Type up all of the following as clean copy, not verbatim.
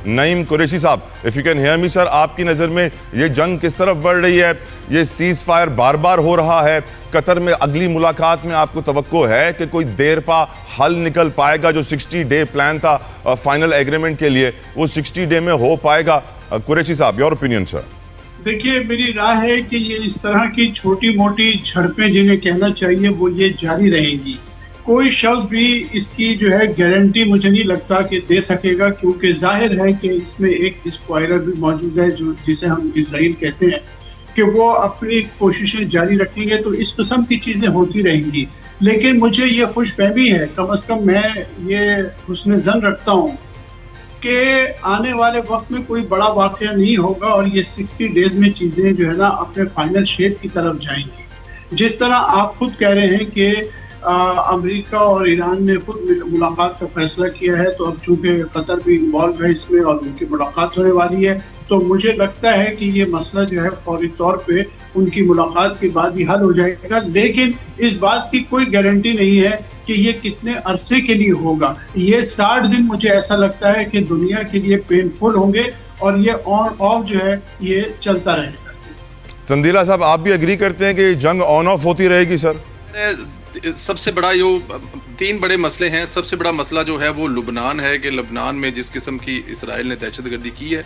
नईम कुरैशी साहब, if you can hear me sir, आपकी नज़र में ये जंग किस तरफ बढ़ रही है? ये सीज़ फायर बार बार हो रहा है, कतर में अगली मुलाकात में आपको तवक्को है कि कोई देर पा हल निकल पाएगा? जो 60 डे प्लान था फाइनल एग्रीमेंट के लिए, वो 60 डे में हो पाएगा? कुरैशी साहब, योर ओपिनियन सर। देखिए, मेरी राय है कि ये इस तरह की छोटी मोटी झड़पें जिन्हें कहना चाहिए वो ये जारी रहेंगी। कोई शख्स भी इसकी जो है गारंटी मुझे नहीं लगता कि दे सकेगा, क्योंकि जाहिर है कि इसमें एक स्पॉइलर भी मौजूद है जो जिसे हम इजराइल कहते हैं कि वो अपनी कोशिशें जारी रखेंगे, तो इस किस्म की चीज़ें होती रहेंगी। लेकिन मुझे ये खुशफहमी है, कम से कम मैं ये हुस्न ज़न रखता हूँ कि आने वाले वक्त में कोई बड़ा वाक़या नहीं होगा और ये 60 डेज में चीज़ें जो है ना अपने फाइनल शेप की तरफ जाएंगी। जिस तरह आप खुद कह रहे हैं कि अमेरिका और ईरान ने खुद मुलाकात का फैसला किया है, तो अब चूंकि कतर भी इन्वॉल्व है इसमें और उनकी मुलाकात होने वाली है, तो मुझे लगता है कि ये मसला जो है फौरी तौर पे उनकी मुलाकात के बाद ही हल हो जाएगा। लेकिन इस बात की कोई गारंटी नहीं है कि ये कितने अरसे के लिए होगा। ये 60 दिन मुझे ऐसा लगता है कि दुनिया के लिए पेनफुल होंगे और ये ऑन ऑफ जो है ये चलता रहेगा। संदीला साहब, आप भी एग्री करते हैं कि जंग ऑन ऑफ होती रहेगी? सर, सबसे बड़ा जो 3 बड़े मसले हैं। सबसे बड़ा मसला जो है वो लुबनान है कि लुबनान में जिस किस्म की इसराइल ने दहशतगर्दी की है,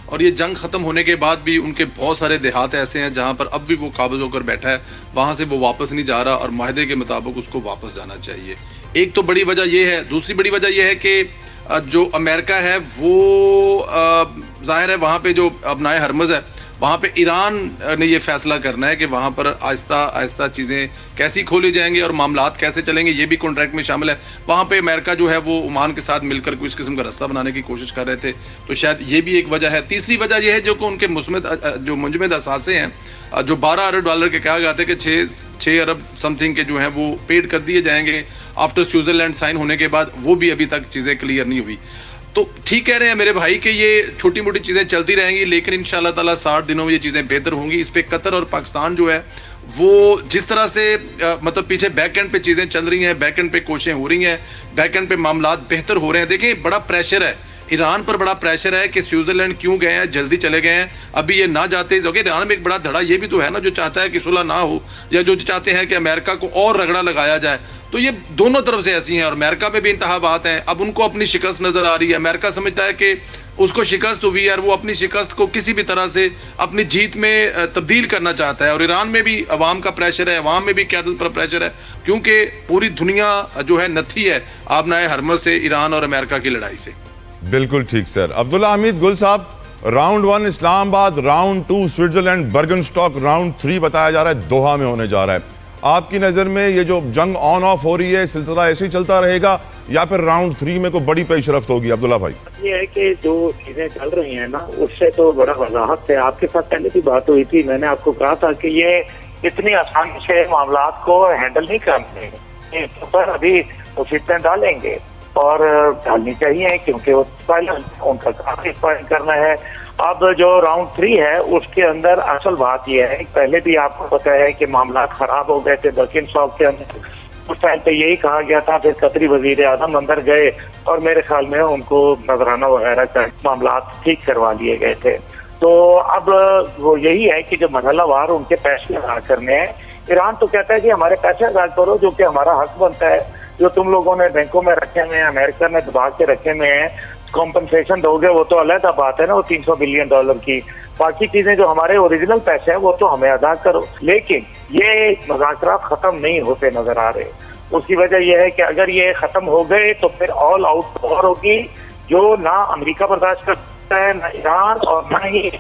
और ये जंग ख़त्म होने के बाद भी उनके बहुत सारे देहात ऐसे हैं जहाँ पर अब भी वो काबज़ होकर बैठा है, वहाँ से वो वापस नहीं जा रहा और माहदे के मुताबिक उसको वापस जाना चाहिए। एक तो बड़ी वजह ये है। दूसरी बड़ी वजह ये है कि जो अमेरिका है वो ज़ाहिर है वहाँ पे जो अपनाए हरमज़ है, वहाँ पे ईरान ने ये फैसला करना है कि वहाँ पर आहिस्ता आहिस्ता चीज़ें कैसी खोली जाएंगी और मामलात कैसे चलेंगे, ये भी कॉन्ट्रैक्ट में शामिल है। वहाँ पे अमेरिका जो है वो ओमान के साथ मिलकर कुछ किस्म का रास्ता बनाने की कोशिश कर रहे थे, तो शायद ये भी एक वजह है। तीसरी वजह यह है जो कि उनके जो मुंजमद असासे हैं, जो $12 अरब के कहा गया था कि 6 अरब समथिंग के जो हैं वो पेड कर दिए जाएंगे आफ्टर स्विट्ज़रलैंड साइन होने के बाद, वो भी अभी तक चीज़ें क्लियर नहीं हुई। तो ठीक कह रहे हैं मेरे भाई कि ये छोटी मोटी चीज़ें चलती रहेंगी, लेकिन इंशाल्लाह ताला 60 दिनों में ये चीज़ें बेहतर होंगी। इस पे कतर और पाकिस्तान जो है वो जिस तरह से मतलब पीछे बैक एंड पे चीज़ें चल रही हैं, बैक एंड पे कोशिशें हो रही हैं, बैक एंड पे मामलात बेहतर हो रहे हैं। देखिए, बड़ा प्रेशर है ईरान पर, बड़ा प्रेशर है कि स्विट्ज़रलैंड क्यों गए हैं, जल्दी चले गए हैं, अभी ये ना जाते। क्योंकि ईरान में एक बड़ा धड़ा ये भी तो है ना, जो चाहता है कि सुलह ना हो या जो चाहते हैं कि अमेरिका को और रगड़ा लगाया जाए। तो ये दोनों तरफ से ऐसी हैं और अमेरिका में भी इंतहाबात हैं। अब उनको अपनी शिकस्त नज़र आ रही है। अमेरिका समझता है कि उसको शिकस्त हुई है और वो अपनी शिकस्त को किसी भी तरह से अपनी जीत में तब्दील करना चाहता है। और ईरान में भी अवाम का प्रेशर है, अवाम में भी क़यादत पर प्रेशर है, क्योंकि पूरी दुनिया जो है नथी है आबनाए हरमज़ से, ईरान और अमेरिका की लड़ाई से। बिल्कुल ठीक sir. Abdullah Hamid Gul Sahab, round 1 Islamabad, round 2 Switzerland, Bürgenstock, round 3 बताया जा रहा है दोहा में होने जा रहा है। आपकी नज़र में ये जो जंग ऑन ऑफ हो रही है, सिलसिला ऐसे ही चलता रहेगा या फिर राउंड 3 में कोई बड़ी पेशरफ्त होगी? अब्दुल्ला भाई, ये है कि जो चीजें चल रही हैं ना, उससे तो बड़ा वजाहत है। आपके साथ पहले भी बात हुई थी, मैंने आपको कहा था कि ये इतनी आसानी से मामलात को हैंडल नहीं करते, पर अभी मुसीबतें डालेंगे और डालनी चाहिए, क्योंकि वो उनका काम करना है। अब जो राउंड 3 है उसके अंदर असल बात यह है, पहले भी आपको पता है कि मामला खराब हो गए थे बर्किनसॉक के अंदर। उस टाइम पे यही कहा गया था, फिर कतरी वजीर आजम अंदर गए और मेरे ख्याल में उनको नजराना वगैरह का मामला ठीक करवा लिए गए थे। तो अब वो यही है कि जो मरहलावार उनके पैसे अदा करने हैं। ईरान तो कहता है कि हमारे पैसे अदा करो, जो कि हमारा हक बनता है, जो तुम लोगों ने बैंकों में रखे हुए हैं, अमेरिका ने दबा के रखे हुए हैं, कॉम्पनसेशन दोगे वो तो अलग बात है ना, वो $300 बिलियन की। बाकी चीजें जो हमारे ओरिजिनल पैसे हैं वो तो हमें अदा करो। लेकिन ये मुज़ाकरात खत्म नहीं होते नजर आ रहे। उसकी वजह यह है कि अगर ये खत्म हो गए तो फिर ऑल आउट वॉर होगी, जो ना अमेरिका बर्दाश्त कर सकता है, ना ईरान, और ना ही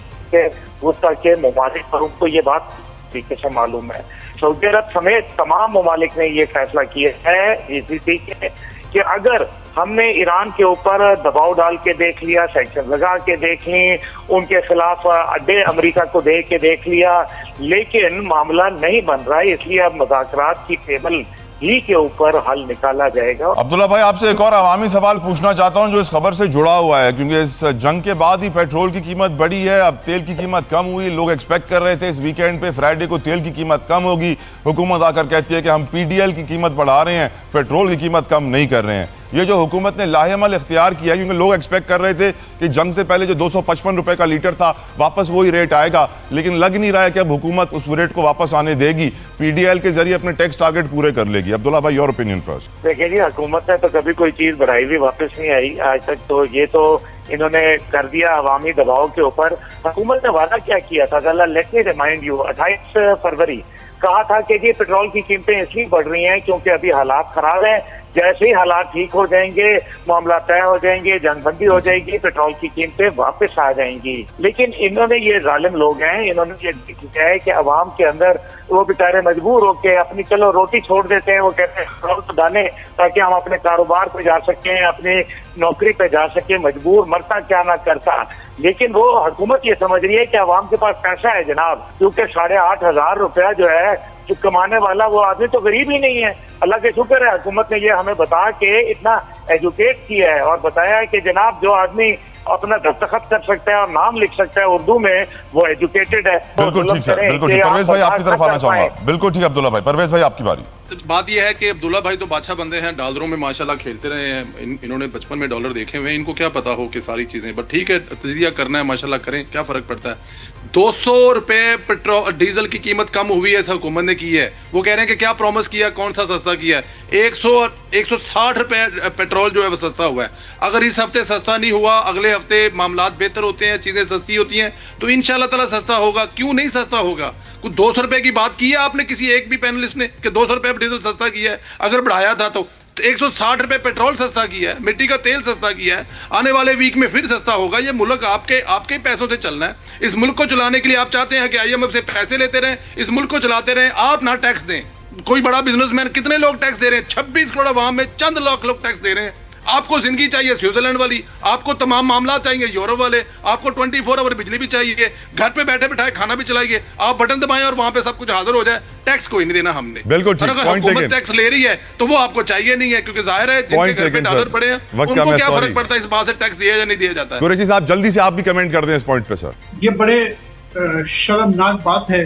वुस्ता के ममालिक पर उनको ये बात तरीके से मालूम है। सऊदी अरब समेत तमाम ममालिक ने ये फैसला किया है GCC के कि अगर हमने ईरान के ऊपर दबाव डाल के देख लिया, सैंक्शन लगा के देख ली, उनके खिलाफ अड्डे अमेरिका को दे के देख लिया, लेकिन मामला नहीं बन रहा है, इसलिए अब मुज़ाकरात की टेबल ही के ऊपर हल निकाला जाएगा। अब्दुल्ला भाई, आपसे एक और अवामी सवाल पूछना चाहता हूं जो इस खबर से जुड़ा हुआ है, क्योंकि इस जंग के बाद ही पेट्रोल की कीमत बढ़ी है, अब तेल की कीमत कम हुई। लोग एक्सपेक्ट कर रहे थे इस वीकेंड पे फ्राइडे को तेल की कीमत कम होगी। हुकूमत आकर कहती है कि हम PDL की कीमत बढ़ा रहे हैं, पेट्रोल की कीमत कम नहीं कर रहे हैं। ये जो हुकूमत ने लाहेमल इख्तियार किया है, क्योंकि लोग एक्सपेक्ट कर रहे थे कि जंग से पहले जो 255 रुपए का लीटर था वापस वही रेट आएगा, लेकिन लग नहीं रहा है कि अब हुकूमत उस रेट को वापस आने देगी, पीडीएल के जरिए अपने टैक्स टारगेट पूरे कर लेगी। अब्दुल्ला भाई, योर ओपिनियन फर्स्ट। देखिए जी, हुकूमत ने तो कभी कोई चीज बढ़ाई हुई वापस नहीं आई आज तक, तो ये तो इन्होंने कर दिया अवामी दबाव के ऊपर। हुकूमत ने वादा क्या किया था, लेट मी रिमाइंड यू, 28 फरवरी कहा था कि जी पेट्रोल की कीमतें इसलिए बढ़ रही हैं क्योंकि अभी हालात खराब हैं, जैसे ही हालात ठीक हो जाएंगे, मामला तय हो जाएंगे, जंगबंदी हो जाएगी, पेट्रोल की कीमतें वापस आ जाएंगी। लेकिन इन्होंने, ये जालिम लोग हैं, इन्होंने ये किया है कि अवाम के अंदर वो बेचारे मजबूर होके अपनी चलो रोटी छोड़ देते हैं, वो कहते हैं पेट्रोल तो डालें ताकि हम अपने कारोबार पे जा सकें, अपनी नौकरी पे जा सके, मजबूर मरता क्या ना करता। लेकिन वो हुकूमत ये समझ रही है कि अवाम के पास पैसा है जनाब, क्योंकि 8,500 रुपया जो है जो कमाने वाला वो आदमी तो गरीब ही नहीं है। अल्लाह के शुक्र है हुकूमत ने ये हमें बता के इतना एजुकेट किया है और बताया है कि जनाब जो आदमी अपना दस्तखत कर सकता है और नाम लिख सकता है उर्दू में, वो एजुकेटेड है। बिल्कुल ठीक सर, बिल्कुल ठीक। परवेज भाई आपकी तरफ आना चाहूंगा। बिल्कुल ठीक अब्दुल्ला भाई। परवेज भाई आपकी बारी। बात यह है कि अब्दुल्ला भाई तो बादशाह बंदे हैं, डॉलरों में माशाल्लाह खेलते रहे हैं, इन्होंने बचपन में डॉलर देखे हुए हैं, इनको क्या पता हो कि सारी चीजें, बट ठीक है, तजिया करना है, माशाल्लाह करें, क्या फर्क पड़ता है। 200 रुपए पेट्रोल डीजल की कीमत कम हुई है, हुकूमत ने की है। वो कह रहे हैं कि क्या प्रॉमिस किया, कौन सा सस्ता किया है। 160 रुपए पेट्रोल जो है वो सस्ता हुआ है। अगर इस हफ्ते सस्ता नहीं हुआ, अगले हफ्ते मामलात बेहतर होते हैं, चीजें सस्ती होती हैं, तो इंशाल्लाह ताला सस्ता होगा। क्यों नहीं सस्ता होगा? कुछ 200 रुपए की बात की है आपने किसी एक भी पैनलिस्ट ने कि 200 रुपए डीजल सस्ता किया है? अगर बढ़ाया था तो 160 रुपए पेट्रोल सस्ता किया है, मिट्टी का तेल सस्ता किया है, आने वाले वीक में फिर सस्ता होगा। ये मुल्क आपके पैसों से चलना है। इस मुल्क को चलाने के लिए आप चाहते हैं कि IMF से पैसे लेते रहें, इस मुल्क को चलाते रहें, आप ना टैक्स दें। कोई बड़ा बिजनेसमैन, कितने लोग टैक्स दे रहे हैं? 26 करोड़ अवाम में चंद लाख लोग टैक्स दे रहे हैं। आपको जिंदगी चाहिए स्विट्जरलैंड वाली, आपको तमाम मामला चाहिए यूरोप वाले, आपको 24 आवर बिजली भी चाहिए, घर पे बैठे बैठाए खाना भी चलाइए, आप बटन दबाएं और वहां पे सब कुछ हाजिर हो जाए। टैक्स कोई नहीं देना हमने। बिल्कुल ठीक, अगर हुकूमत टैक्स ले रही है तो वो आपको चाहिए नहीं है, क्योंकि जाहिर है जिनके घर पे डॉलर पड़े हैं उनको क्या फर्क पड़ता है इस बात से टैक्स दिया या नहीं दिया जाता है। कुरैशी साहब जल्दी से आप भी कमेंट कर दें इस पॉइंट पे सर। ये बड़े शर्मनाक बात है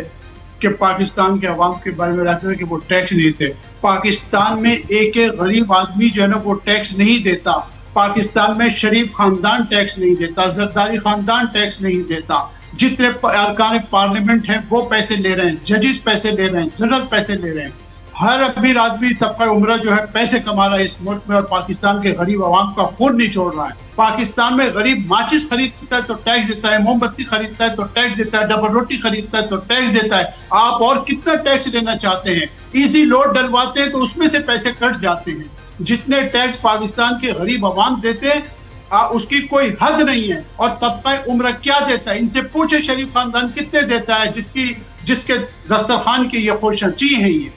कि पाकिस्तान के अवाम के बारे में रहते हैं कि वो टैक्स नहीं देते। पाकिस्तान में एक गरीब आदमी जो है ना वो टैक्स नहीं देता। पाकिस्तान में शरीफ खानदान टैक्स नहीं देता, जरदारी खानदान टैक्स नहीं देता। जितने अरकान पार्लियामेंट हैं वो पैसे ले रहे हैं, जजेस पैसे ले रहे हैं, जनरल पैसे ले रहे हैं। हर अमीर आदमी तबका उम्र जो है पैसे कमा रहा है इस मुल्क में और पाकिस्तान के गरीब आवाम का खून नहीं छोड़ रहा है। पाकिस्तान में गरीब माचिस खरीदता है तो टैक्स देता है, मोमबत्ती खरीदता है तो टैक्स देता है, डबल रोटी खरीदता है तो टैक्स देता है। आप और कितना टैक्स लेना चाहते हैं? इजी लोड डलवाते हैं तो उसमें से पैसे कट जाते हैं। जितने टैक्स पाकिस्तान के गरीब आवाम देते हैं उसकी कोई हद नहीं है। और तबका उम्र क्या देता है? इनसे पूछे शरीफ खानदान कितने देता है जिसके दस्तरखान की ये खुशनची है। ये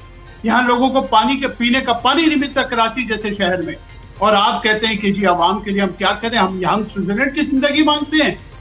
यहाँ लोगों को पानी के पीने का पानी नहीं मिलता कराची जैसे शहर में, और आप कहते हैं कि जी आवाम के लिए हम क्या करें, हम यहाँ स्विट्जरलैंड की जिंदगी मांगते हैं।